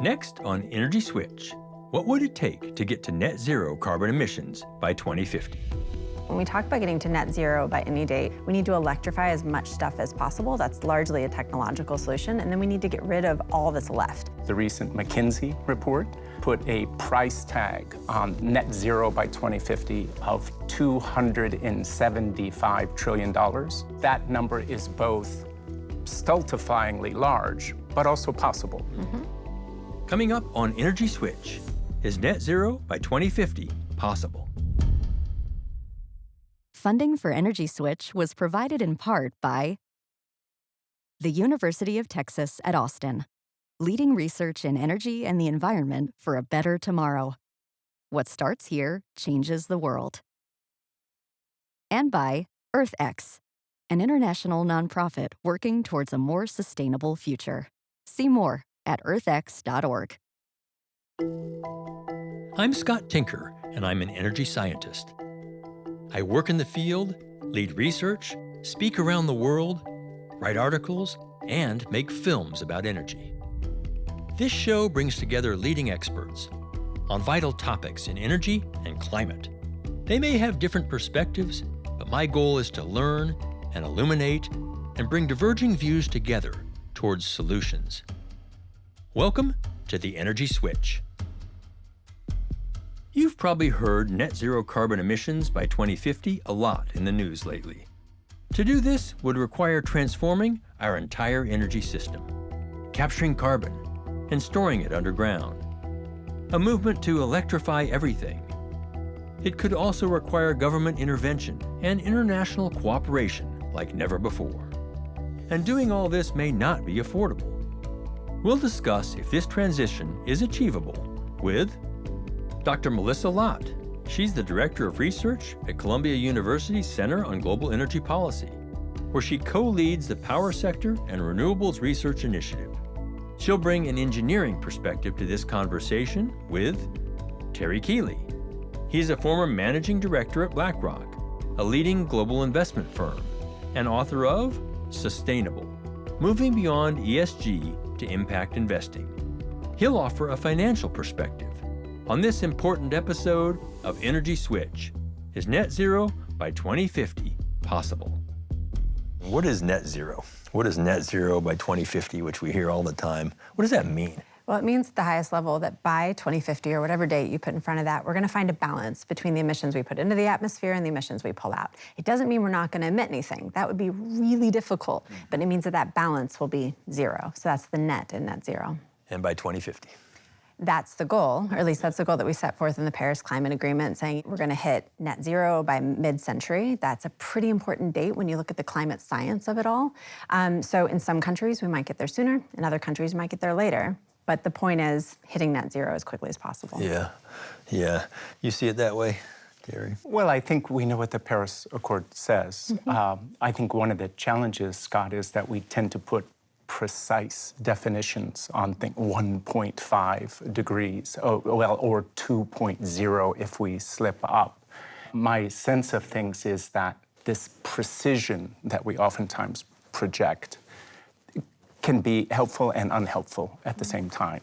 Next on Energy Switch, what would it take to get to net zero carbon emissions by 2050? When we talk about getting to net zero by any date, we need to electrify as much stuff as possible. That's largely a technological solution. And then we need to get rid of all that's left. The recent McKinsey report put a price tag on net zero by 2050 of $275 trillion. That number is both stultifyingly large, but also possible. Coming up on Energy Switch, is net zero by 2050 possible? Funding for Energy Switch was provided in part by the University of Texas at Austin, leading research in energy and the environment for a better tomorrow. What starts here changes the world. And by EarthX, an international nonprofit working towards a more sustainable future. See more at earthx.org. I'm Scott Tinker, and I'm an energy scientist. I work in the field, lead research, speak around the world, write articles, and make films about energy. This show brings together leading experts on vital topics in energy and climate. They may have different perspectives, but my goal is to learn and illuminate and bring diverging views together towards solutions. Welcome to the Energy Switch. You've probably heard net zero carbon emissions by 2050 a lot in the news lately. To do this would require transforming our entire energy system, capturing carbon and storing it underground. A movement to electrify everything. It could also require government intervention and international cooperation like never before. And doing all this may not be affordable. We'll discuss if this transition is achievable with Dr. Melissa Lott. She's the Director of Research at Columbia University's Center on Global Energy Policy, where she co-leads the Power Sector and Renewables Research Initiative. She'll bring an engineering perspective to this conversation with Terry Keeley. He's a former Managing Director at BlackRock, a leading global investment firm, and author of Sustainable, Moving Beyond ESG to Impact Investing. He'll offer a financial perspective on this important episode of Energy Switch. Is net zero by 2050 possible? What is net zero? What is net zero by 2050, which we hear all the time? What does that mean? Well, it means at the highest level that by 2050, or whatever date you put in front of that, we're going to find a balance between the emissions we put into the atmosphere and the emissions we pull out. It doesn't mean we're not going to emit anything. That would be really difficult, but it means that that balance will be zero. So that's the net in net zero. And by 2050? That's the goal, or at least that's the goal that we set forth in the Paris Climate Agreement, saying we're going to hit net zero by mid-century. That's a pretty important date when you look at the climate science of it all. So in some countries, we might get there sooner. In other countries, we might get there later. But the point is hitting net zero as quickly as possible. Yeah. You see it that way, Terry? Well, I think we know what the Paris Accord says. I think one of the challenges, Scott, is that we tend to put precise definitions on 1.5 degrees, or 2.0 if we slip up. My sense of things is that this precision that we oftentimes project can be helpful and unhelpful at the same time.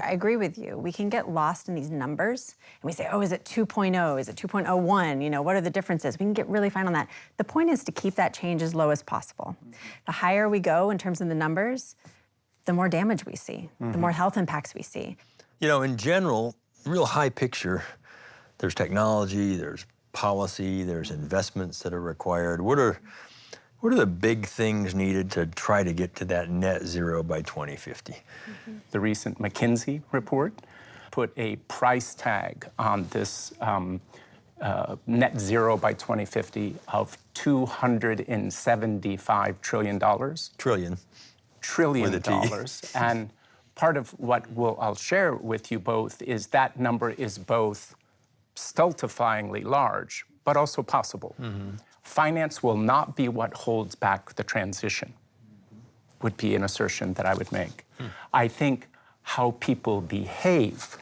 I agree with you. We can get lost in these numbers and we say, oh, is it 2.0? Is it 2.01? You know, what are the differences? We can get really fine on that. The point is to keep that change as low as possible. The higher we go in terms of the numbers, the more damage we see, the more health impacts we see. You know, in general, real high picture, there's technology, there's policy, there's investments that are required. What are the big things needed to try to get to that net zero by 2050? The recent McKinsey report put a price tag on this net zero by 2050 of $275 trillion. Trillion dollars. And part of what I'll share with you both is that number is both stultifyingly large, but also possible. Finance will not be what holds back the transition, would be an assertion that I would make. I think how people behave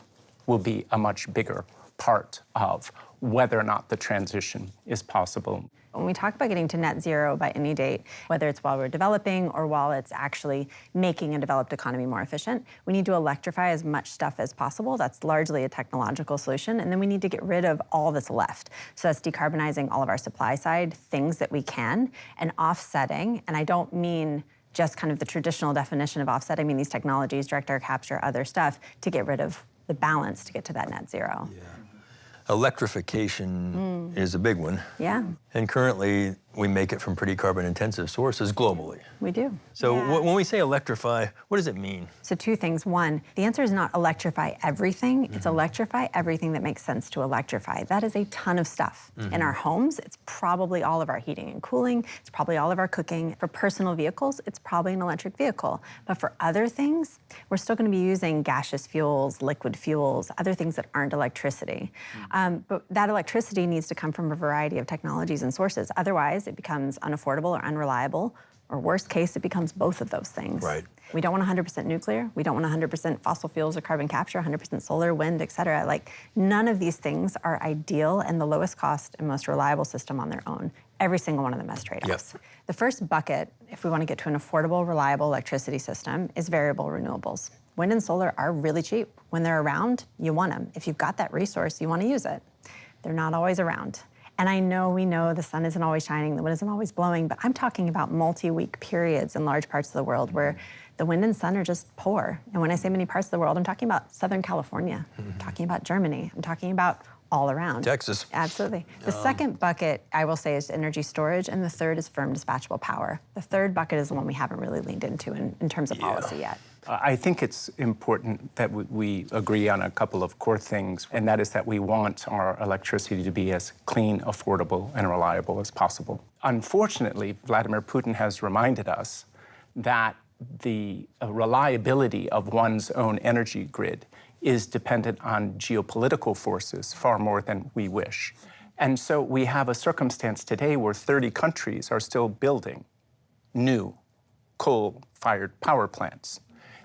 will be a much bigger part of whether or not the transition is possible. When we talk about getting to net zero by any date, whether it's while we're developing or while it's actually making a developed economy more efficient, we need to electrify as much stuff as possible. That's largely a technological solution. And then we need to get rid of all that's left. So that's decarbonizing all of our supply side, things that we can, and offsetting. And I don't mean just kind of the traditional definition of offset. I mean these technologies, direct air capture, other stuff, to get rid of the balance to get to that net zero. Yeah. Electrification is a big one. Yeah. And currently, we make it from pretty carbon-intensive sources globally. We do. So Yeah. when we say electrify, what does it mean? So two things. One, the answer is not electrify everything. It's electrify everything that makes sense to electrify. That is a ton of stuff. In our homes, it's probably all of our heating and cooling. It's probably all of our cooking. For personal vehicles, it's probably an electric vehicle. But for other things, we're still going to be using gaseous fuels, liquid fuels, other things that aren't electricity. But that electricity needs to come from a variety of technologies and sources. Otherwise, it becomes unaffordable or unreliable, or worst case, it becomes both of those things. Right. We don't want 100% nuclear. We don't want 100% fossil fuels or carbon capture, 100% solar, wind, et cetera. Like, none of these things are ideal and the lowest cost and most reliable system on their own. Every single one of them has trade-offs. Yep. The first bucket, if we want to get to an affordable, reliable electricity system, is variable renewables. Wind and solar are really cheap. When they're around, you want them. If you've got that resource, you want to use it. They're not always around. And I know we know the sun isn't always shining, the wind isn't always blowing, but I'm talking about multi-week periods in large parts of the world where the wind and sun are just poor. And when I say many parts of the world, I'm talking about Southern California, I'm talking about Germany, I'm talking about all around. Texas. Absolutely. The second bucket, I will say, is energy storage, and the third is firm dispatchable power. The third bucket is the one we haven't really leaned into in terms of policy yet. I think it's important that we agree on a couple of core things, and that is that we want our electricity to be as clean, affordable, and reliable as possible. Unfortunately, Vladimir Putin has reminded us that the reliability of one's own energy grid is dependent on geopolitical forces far more than we wish. And so we have a circumstance today where 30 countries are still building new coal-fired power plants.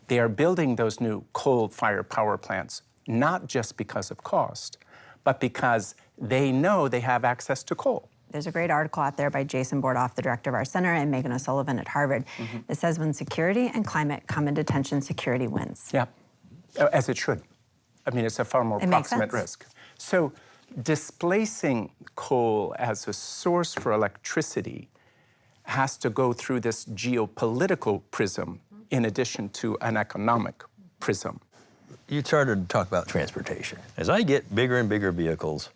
They are building those new coal-fired power plants not just because of cost, but because they know they have access to coal. There's a great article out there by Jason Bordoff, the director of our center, and Megan O'Sullivan at Harvard, that says when security and climate come into tension, security wins. Yeah, as it should. I mean, it's a far more proximate risk. So displacing coal as a source for electricity has to go through this geopolitical prism in addition to an economic prism. You started to talk about transportation. As I get bigger and bigger vehicles,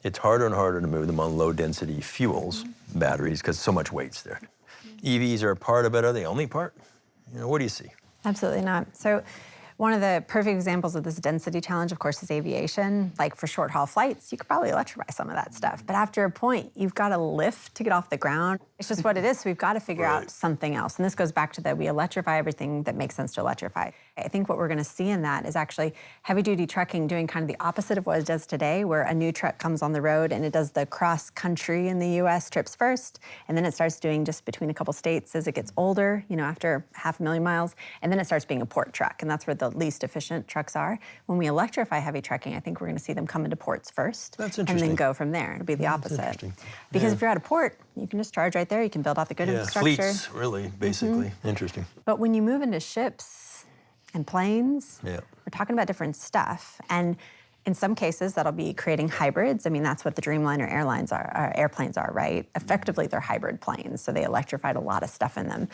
it's harder and harder to move them on low-density fuels, batteries, because so much weight's there. EVs are a part of it. Are they the only part? You know, what do you see? Absolutely not. So one of the perfect examples of this density challenge, of course, is aviation. Like for short-haul flights, you could probably electrify some of that stuff. But after a point, you've got to lift to get off the ground. It's just what it is. So we've got to figure out something else. And this goes back to that we electrify everything that makes sense to electrify. I think what we're going to see in that is actually heavy-duty trucking doing kind of the opposite of what it does today, where a new truck comes on the road and it does the cross-country in the U.S. trips first, and then it starts doing just between a couple states as it gets older, you know, after 500,000 miles, and then it starts being a port truck, and that's where the least efficient trucks are. When we electrify heavy trucking, I think we're going to see them come into ports first, and then go from there. It'll be the opposite. Because if you're at a port, you can just charge right there. You can build out the good infrastructure. Fleets, really, basically. Interesting. But when you move into ships and planes, we're talking about different stuff. And in some cases, that'll be creating hybrids. I mean, that's what the Dreamliner airplanes are, right? Effectively, they're hybrid planes, so they electrified a lot of stuff in them.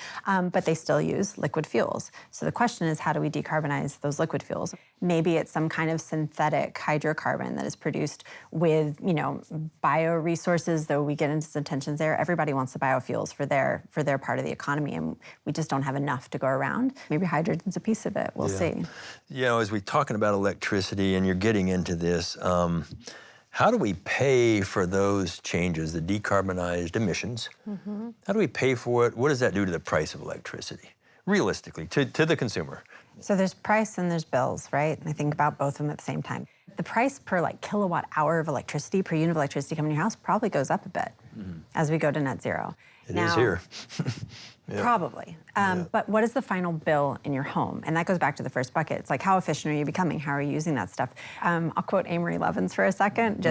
But they still use liquid fuels. So the question is, how do we decarbonize those liquid fuels? Maybe it's some kind of synthetic hydrocarbon that is produced with, you know, bioresources, though we get into some tensions there. Everybody wants the biofuels for their part of the economy, and we just don't have enough to go around. Maybe hydrogen's a piece of it. We'll see. You know, as we're talking about electricity and you're getting into this, how do we pay for those changes, the decarbonized emissions? How do we pay for it? What does that do to the price of electricity, realistically, to the consumer? So there's price and there's bills, right? And I think about both of them at the same time. The price per kilowatt hour of electricity, per unit of electricity coming to your house probably goes up a bit as we go to net zero. It is here. Yeah. Probably. But what is the final bill in your home? And that goes back to the first bucket. It's like, how efficient are you becoming? How are you using that stuff? I'll quote Amory Levins for a second.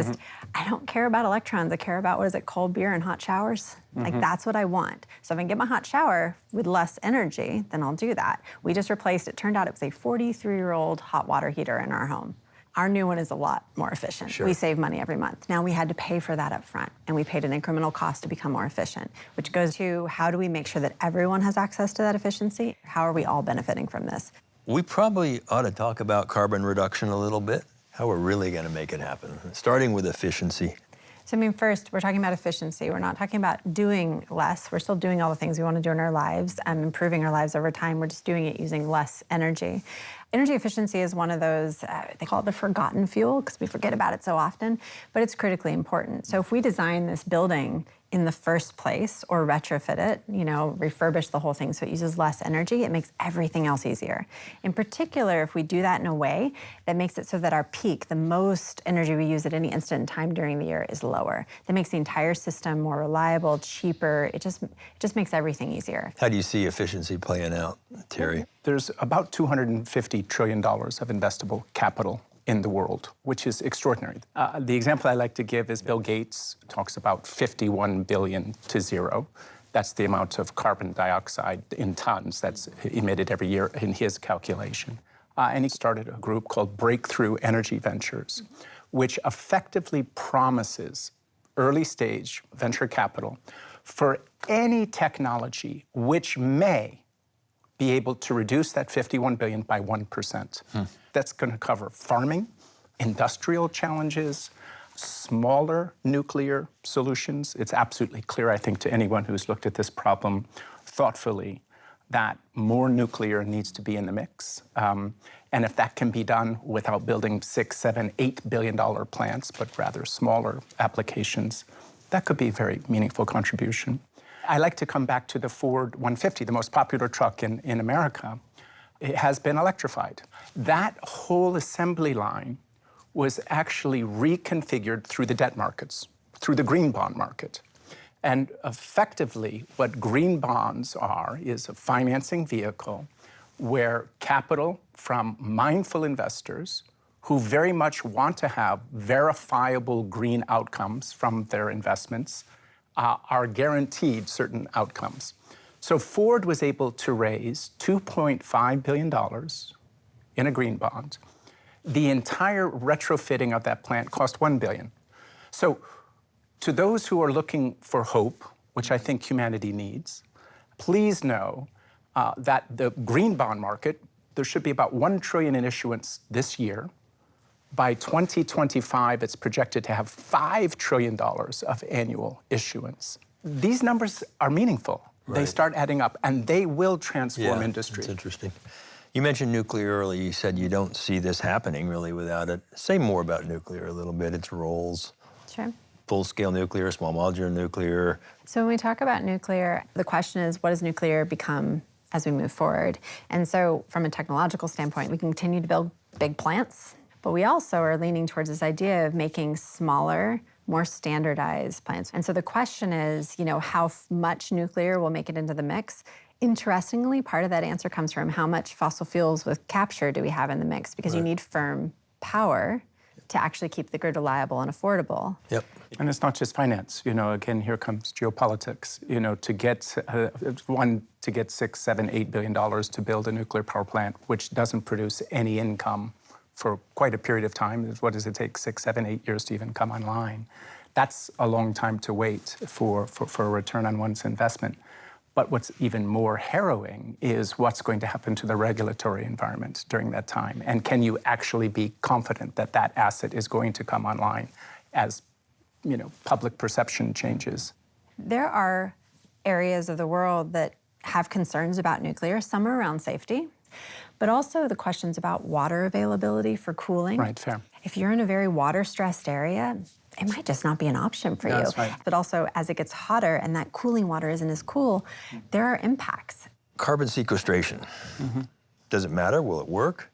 I don't care about electrons. I care about, what is it, cold beer and hot showers? Like, that's what I want. So if I can get my hot shower with less energy, then I'll do that. We just replaced, it turned out it was a 43-year-old hot water heater in our home. Our new one is a lot more efficient. Sure. We save money every month. Now we had to pay for that up front, and we paid an incremental cost to become more efficient, which goes to, how do we make sure that everyone has access to that efficiency? How are we all benefiting from this? We probably ought to talk about carbon reduction a little bit, how we're really going to make it happen, starting with efficiency. So, I mean, first, we're talking about efficiency. We're not talking about doing less. We're still doing all the things we want to do in our lives, improving our lives over time. We're just doing it using less energy. Energy efficiency is one of those, they call it the forgotten fuel, because we forget about it so often, but it's critically important. So if we design this building in the first place, or retrofit it, refurbish the whole thing so it uses less energy, it makes everything else easier. In particular, if we do that in a way that makes it so that our peak, the most energy we use at any instant in time during the year, is lower. That makes the entire system more reliable, cheaper. It just makes everything easier. How do you see efficiency playing out, Terry? There's about $250 trillion of investable capital in the world, which is extraordinary. The example I like to give is Bill Gates talks about 51 billion to zero. That's the amount of carbon dioxide in tons that's emitted every year in his calculation. And he started a group called Breakthrough Energy Ventures, which effectively promises early stage venture capital for any technology which may be able to reduce that 51 billion by 1%. That's going to cover farming, industrial challenges, smaller nuclear solutions. It's absolutely clear, I think, to anyone who's looked at this problem thoughtfully, that more nuclear needs to be in the mix. And if that can be done without building $6, $7, $8 billion plants, but rather smaller applications, that could be a very meaningful contribution. I like to come back to the Ford 150, the most popular truck in America. It has been electrified. That whole assembly line was actually reconfigured through the debt markets, through the green bond market. And effectively, what green bonds are is a financing vehicle where capital from mindful investors who very much want to have verifiable green outcomes from their investments are guaranteed certain outcomes. So Ford was able to raise $2.5 billion in a green bond. The entire retrofitting of that plant cost $1 billion. So to those who are looking for hope, which I think humanity needs, please know that the green bond market, there should be about $1 trillion in issuance this year. By 2025, it's projected to have $5 trillion of annual issuance. These numbers are meaningful. Right. They start adding up, and they will transform industry. That's interesting. You mentioned nuclear earlier. You said you don't see this happening really without it. Say more about nuclear a little bit, its roles. Sure. Full-scale nuclear, small modular nuclear. So when we talk about nuclear, the question is, what does nuclear become as we move forward? And so from a technological standpoint, we continue to build big plants, but we also are leaning towards this idea of making smaller, more standardized plants. And so the question is, how much nuclear will make it into the mix? Interestingly, part of that answer comes from how much fossil fuels with capture do we have in the mix, because you need firm power to actually keep the grid reliable and affordable. Yep. And it's not just finance. Again, here comes geopolitics. To get to get $6, $7, $8 billion to build a nuclear power plant, which doesn't produce any income for quite a period of time. What does it take, 6, 7, 8 years to even come online? That's a long time to wait for a return on one's investment. But what's even more harrowing is what's going to happen to the regulatory environment during that time. And can you actually be confident that that asset is going to come online as, public perception changes? There are areas of the world that have concerns about nuclear. Some are around safety, but also the questions about water availability for cooling. Right, fair. If you're in a very water-stressed area, it might just not be an option for you. That's right. But also, as it gets hotter and that cooling water isn't as cool, there are impacts. Carbon sequestration. Does it matter? Will it work?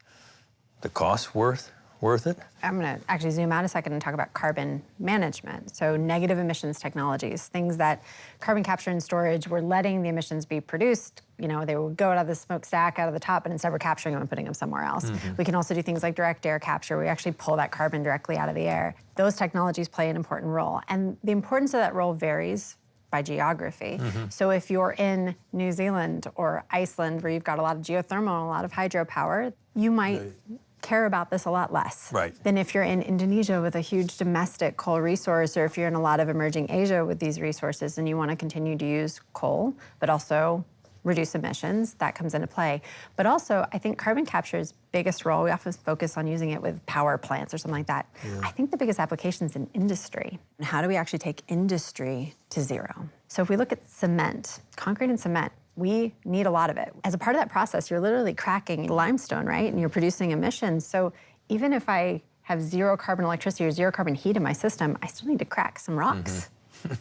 The cost worth Worth it? I'm going to actually zoom out a second and talk about carbon management. So negative emissions technologies, things that carbon capture and storage, we're letting the emissions be produced. You know, they would go out of the smokestack, out of the top, and instead we're capturing them and putting them somewhere else. We can also do things like direct air capture. We actually pull that carbon directly out of the air. Those technologies play an important role. And the importance of that role varies by geography. So if you're in New Zealand or Iceland, where you've got a lot of geothermal and a lot of hydropower, you might care about this a lot less than if you're in Indonesia with a huge domestic coal resource, or if you're in a lot of emerging Asia with these resources and you want to continue to use coal, but also reduce emissions, that comes into play. But also, I think carbon capture's biggest role, we often focus on using it with power plants or something like that. I think the biggest application is in industry. And how do we actually take industry to zero? So if we look at cement, concrete and cement, we need a lot of it. As a part of that process, you're literally cracking limestone, right? And you're producing emissions. So even if I have zero carbon electricity or zero carbon heat in my system, I still need to crack some rocks.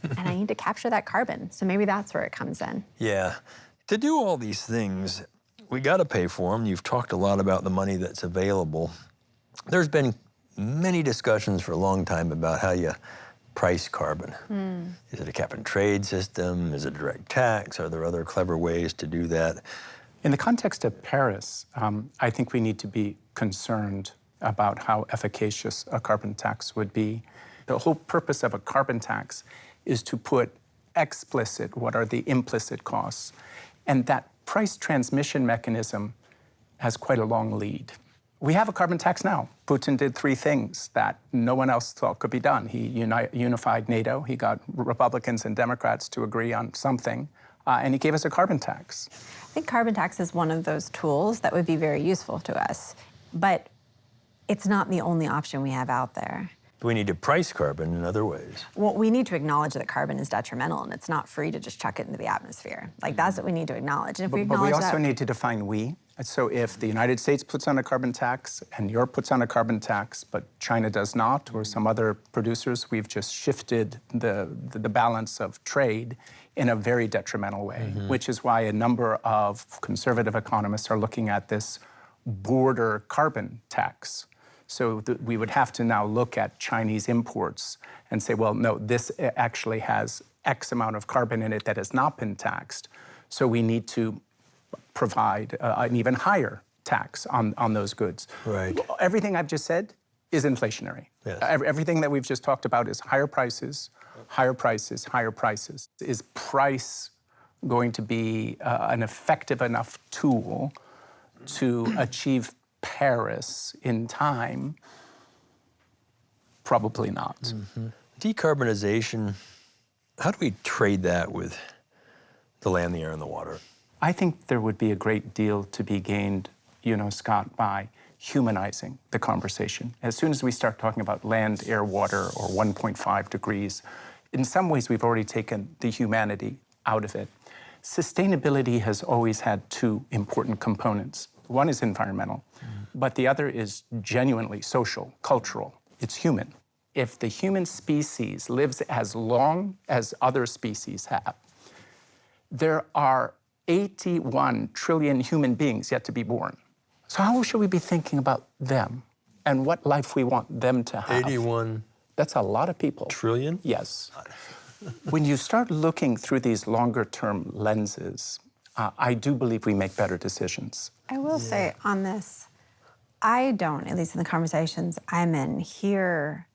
And I need to capture that carbon. So maybe that's where it comes in. Yeah. To do all these things, we got to pay for them. You've talked a lot about the money that's available. There's been many discussions for a long time about how you price carbon. Is it a cap and trade system? Is it a direct tax? Are there other clever ways to do that? In the context of Paris, I think we need to be concerned about how efficacious a carbon tax would be. The whole purpose of a carbon tax is to put explicit what are the implicit costs. And that price transmission mechanism has quite a long lead. We have a carbon tax now. Putin did three things that no one else thought could be done. He unified NATO, he got Republicans and Democrats to agree on something, and he gave us a carbon tax. I think carbon tax is one of those tools that would be very useful to us, but it's not the only option we have out there. We need to price carbon in other ways. Well, we need to acknowledge that carbon is detrimental and it's not free to just chuck it into the atmosphere. Like, that's what we need to acknowledge. And if we acknowledge but we also need to define we. So if the United States puts on a carbon tax and Europe puts on a carbon tax, but China does not, or some other producers, we've just shifted the balance of trade in a very detrimental way, which is why a number of conservative economists are looking at this border carbon tax. So we would have to now look at Chinese imports and say, well, no, this actually has X amount of carbon in it that has not been taxed. So we need to provide an even higher tax on those goods. Right. Everything I've just said is inflationary. Yes. Everything that we've just talked about is higher prices, higher prices, higher prices. Is price going to be an effective enough tool to achieve Paris in time? Probably not. Decarbonization, how do we trade that with the land, the air, and the water? I think there would be a great deal to be gained, Scott, by humanizing the conversation. As soon as we start talking about land, air, water, or 1.5 degrees, in some ways we've already taken the humanity out of it. Sustainability has always had two important components. One is environmental, but the other is genuinely social, cultural. It's human. If the human species lives as long as other species have, there are 81 trillion human beings yet to be born. So how should we be thinking about them and what life we want them to have? 81 That's a lot of people. trillion? Yes. When you start looking through these longer-term lenses, I do believe we make better decisions. I will say on this, I don't, at least in the conversations I'm in, hear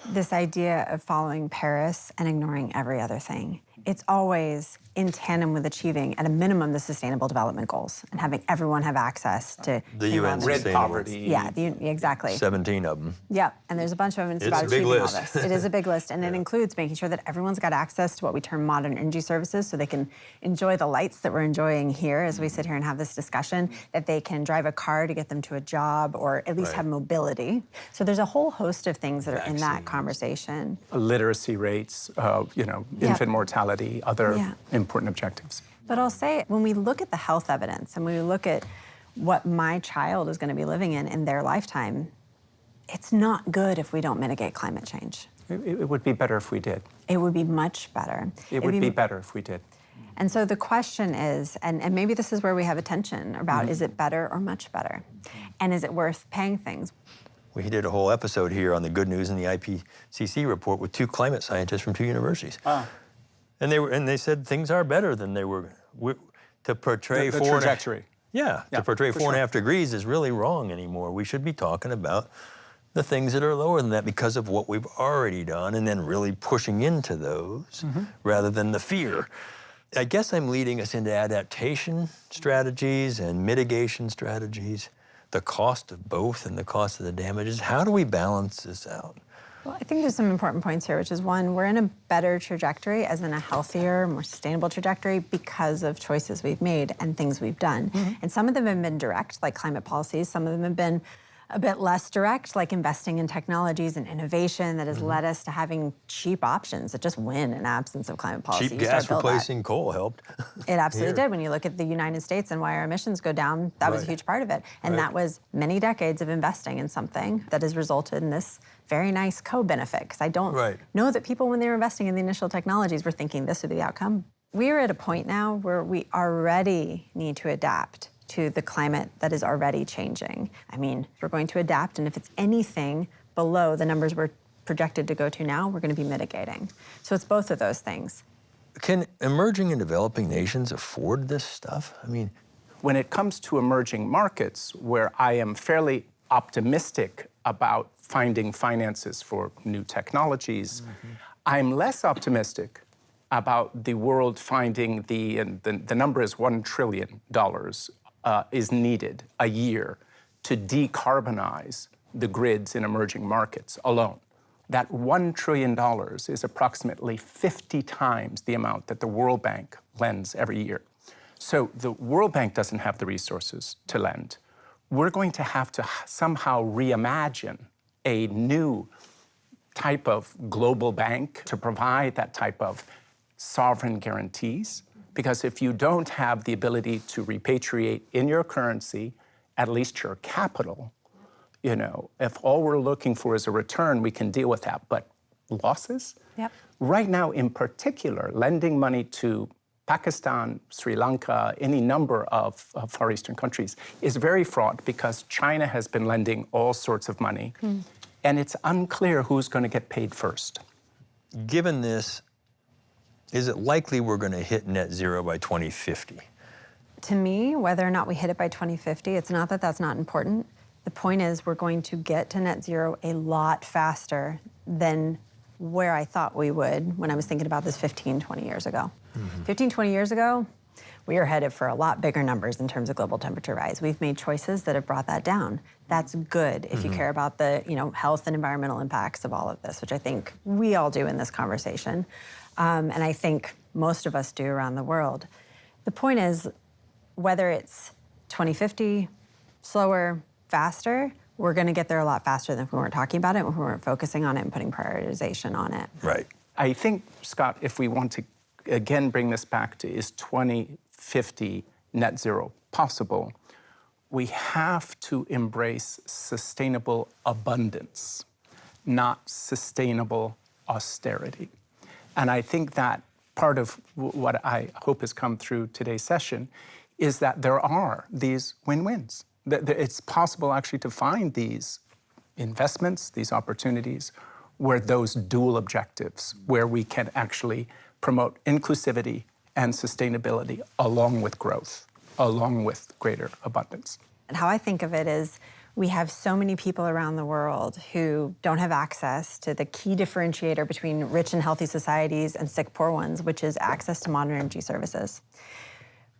this idea of following Paris and ignoring every other thing. It's always in tandem with achieving, at a minimum, the Sustainable Development Goals and having everyone have access to The UN Red Sustainable. poverty. Yeah, exactly. 17 of them. Yeah, and there's a bunch of them. It's It's about a big achieving all list. this. It is a big list, and it includes making sure that everyone's got access to what we term modern energy services, so they can enjoy the lights that we're enjoying here as we sit here and have this discussion, that they can drive a car to get them to a job, or at least have mobility. So there's a whole host of things that are in that conversation. Literacy rates, infant mortality, other important objectives. But I'll say, when we look at the health evidence and when we look at what my child is going to be living in their lifetime, it's not good if we don't mitigate climate change. It would be better if we did. It would be much better. It would be better if we did. And so the question is, and maybe this is where we have a tension about, is it better or much better? And is it worth paying things? We did a whole episode here on the good news in the IPCC report with 2 climate scientists from 2 universities. And they said things are better than they were. To portray the trajectory. To portray 4.5 degrees is really wrong anymore. We should be talking about the things that are lower than that because of what we've already done, and then really pushing into those rather than the fear. I guess I'm leading us into adaptation strategies and mitigation strategies, the cost of both and the cost of the damages. How do we balance this out? Well, I think there's some important points here, which is one, we're in a better trajectory, as in a healthier, more sustainable trajectory because of choices we've made and things we've done. And some of them have been direct, like climate policies. Some of them have been a bit less direct, like investing in technologies and innovation that has led us to having cheap options that just win in absence of climate policy. Cheap gas replacing coal helped. It absolutely did. When you look at the United States and why our emissions go down, that was a huge part of it. And that was many decades of investing in something that has resulted in this very nice co-benefit. Because I don't know that people, when they were investing in the initial technologies, were thinking this would be the outcome. We are at a point now where we already need to adapt to the climate that is already changing. I mean, we're going to adapt, and if it's anything below the numbers we're projected to go to now, we're going to be mitigating. So it's both of those things. Can emerging and developing nations afford this stuff? I mean, when it comes to emerging markets, where I am fairly optimistic about finding finances for new technologies, I'm less optimistic about the world finding the number is $1 trillion is needed a year to decarbonize the grids in emerging markets alone. That $1 trillion is approximately 50 times the amount that the World Bank lends every year. So the World Bank doesn't have the resources to lend. We're going to have to somehow reimagine a new type of global bank to provide that type of sovereign guarantees. Because if you don't have the ability to repatriate in your currency, at least your capital, you know, if all we're looking for is a return, we can deal with that. But losses? Right now, in particular, lending money to Pakistan, Sri Lanka, any number of Far Eastern countries is very fraught because China has been lending all sorts of money. And it's unclear who's going to get paid first. Given this, is it likely we're going to hit net zero by 2050? To me, whether or not we hit it by 2050, it's not that that's not important. The point is we're going to get to net zero a lot faster than where I thought we would when I was thinking about this 15, 20 years ago. 15, 20 years ago, we are headed for a lot bigger numbers in terms of global temperature rise. We've made choices that have brought that down. That's good if you care about the health and environmental impacts of all of this, which I think we all do in this conversation. And I think most of us do around the world. The point is, whether it's 2050, slower, faster, we're going to get there a lot faster than if we weren't talking about it, if we weren't focusing on it and putting prioritization on it. Right. I think, Scott, if we want to, again, bring this back to is 2050 net zero possible, we have to embrace sustainable abundance, not sustainable austerity. And I think that part of what I hope has come through today's session is that there are these win-wins. It's possible actually to find these investments, these opportunities, where those dual objectives, where we can actually promote inclusivity and sustainability along with growth, along with greater abundance. And how I think of it is we have so many people around the world who don't have access to the key differentiator between rich and healthy societies and sick, poor ones, which is access to modern energy services.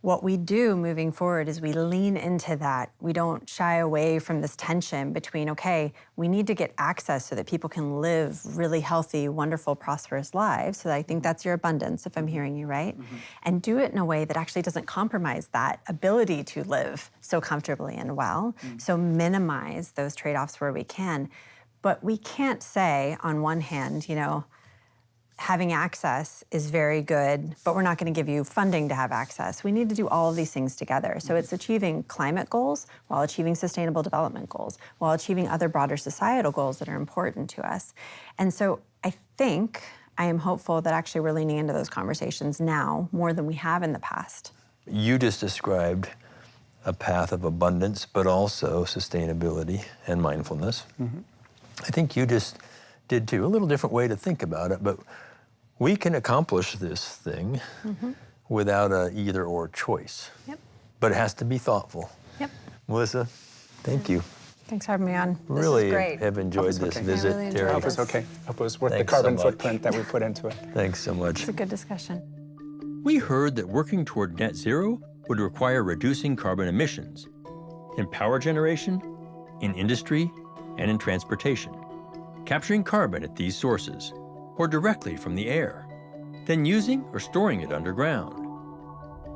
What we do moving forward is we lean into that. We don't shy away from this tension between, okay, we need to get access so that people can live really healthy, wonderful, prosperous lives. So I think that's your abundance, if I'm hearing you right. And do it in a way that actually doesn't compromise that ability to live so comfortably and well. So minimize those trade-offs where we can. But we can't say, on one hand, having access is very good, but we're not going to give you funding to have access. We need to do all of these things together. So it's achieving climate goals while achieving sustainable development goals, while achieving other broader societal goals that are important to us. And so I am hopeful that actually we're leaning into those conversations now more than we have in the past. You just described a path of abundance, but also sustainability and mindfulness. I think you just did too. A little different way to think about it, but we can accomplish this thing without a either or choice. Yep. But it has to be thoughtful. Yep. Melissa, thank you. Thanks for having me on. Really great. have enjoyed this visit, I really enjoyed Terry. it. Hope it's okay. Hope it was worth the Thanks so carbon much. footprint that we put into it. Thanks so much. It's a good discussion. We heard that working toward net zero would require reducing carbon emissions in power generation, in industry, and in transportation, capturing carbon at these sources or directly from the air, then using or storing it underground,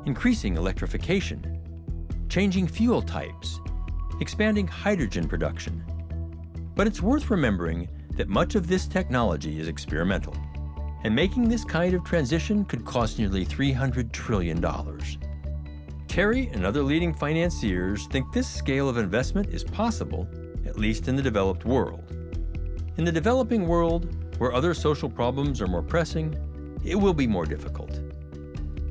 increasing electrification, changing fuel types, expanding hydrogen production. But it's worth remembering that much of this technology is experimental, and making this kind of transition could cost nearly $300 trillion. Terry and other leading financiers think this scale of investment is possible, at least in the developed world. In the developing world, where other social problems are more pressing, it will be more difficult.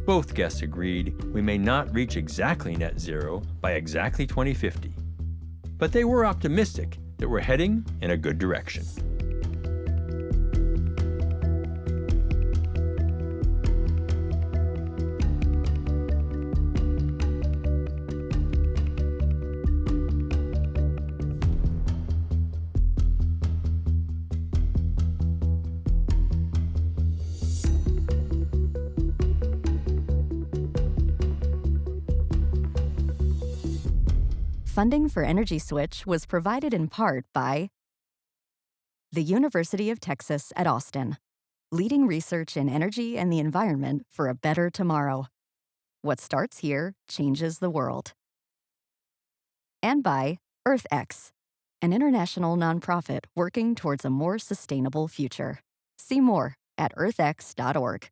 Both guests agreed we may not reach exactly net zero by exactly 2050, but they were optimistic that we're heading in a good direction. Funding for Energy Switch was provided in part by the University of Texas at Austin, leading research in energy and the environment for a better tomorrow. What starts here changes the world. And by EarthX, an international nonprofit working towards a more sustainable future. See more at earthx.org.